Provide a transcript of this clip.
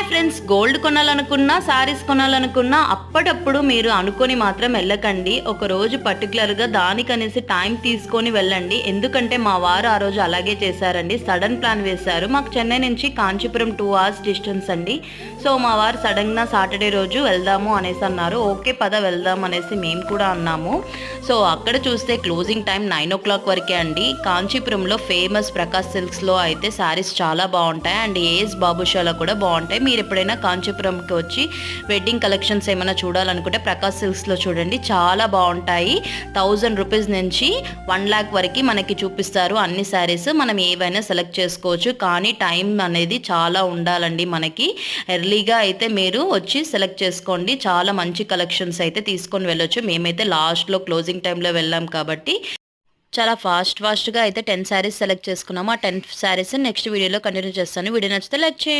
Friends, gold కొనాలనుకున్నా, saris కొనాలనుకున్నా అప్పటప్పుడు మీరు అనుకొని మాత్రం వెళ్ళకండి. ఒక రోజు పర్టికులర్గా దానికనేసి టైం తీసుకొని వెళ్ళండి. ఎందుకంటే మా వారు ఆ రోజు అలాగే చేశారండి. సడన్ ప్లాన్ వేశారు. మాకు చెన్నై నుంచి కాంచీపురం 2 hours డిస్టెన్స్ అండి. సో మా వారు సడన్గా సాటర్డే రోజు వెళ్దాము అనేసి అన్నారు. ఓకే పద వెళ్దాం అనేసి మేము కూడా అన్నాము. సో అక్కడ చూస్తే క్లోజింగ్ టైం 9 o'clock వరకే అండి. కాంచీపురంలో ఫేమస్ ప్రకాష్ సిల్క్స్లో అయితే శారీస్ చాలా బాగుంటాయి అండ్ ఏఎస్ బాబుషాలో కూడా బాగుంటాయి. మీరు ఎప్పుడైనా కాంచీపురంకి వచ్చి వెడ్డింగ్ కలెక్షన్స్ ఏమైనా చూడాలనుకుంటే ప్రకాష్ సిల్క్స్లో చూడండి, చాలా బాగుంటాయి. 1000 రూపీస్ నుంచి 1 lakh వరకు మనకి చూపిస్తారు అన్ని శారీస్. మనం ఏవైనా సెలెక్ట్ చేసుకోవచ్చు, కానీ టైం అనేది చాలా ఉండాలండి మనకి. ఎర్లీగా అయితే మీరు వచ్చి సెలెక్ట్ చేసుకోండి. చాలా మంచి కలెక్షన్స్ అయితే తీసుకొని వెళ్ళొచ్చు. మేమైతే లాస్ట్లో క్లోజింగ్ టైంలో వెళ్ళాం కాబట్టి చాలా ఫాస్ట్గా అయితే 10 శారీస్ సెలెక్ట్ చేసుకున్నాము. ఆ 10 శారీస్ నెక్స్ట్ వీడియోలో కంటిన్యూ చేస్తాను. వీడియో నచ్చితే లైక్ చేయండి.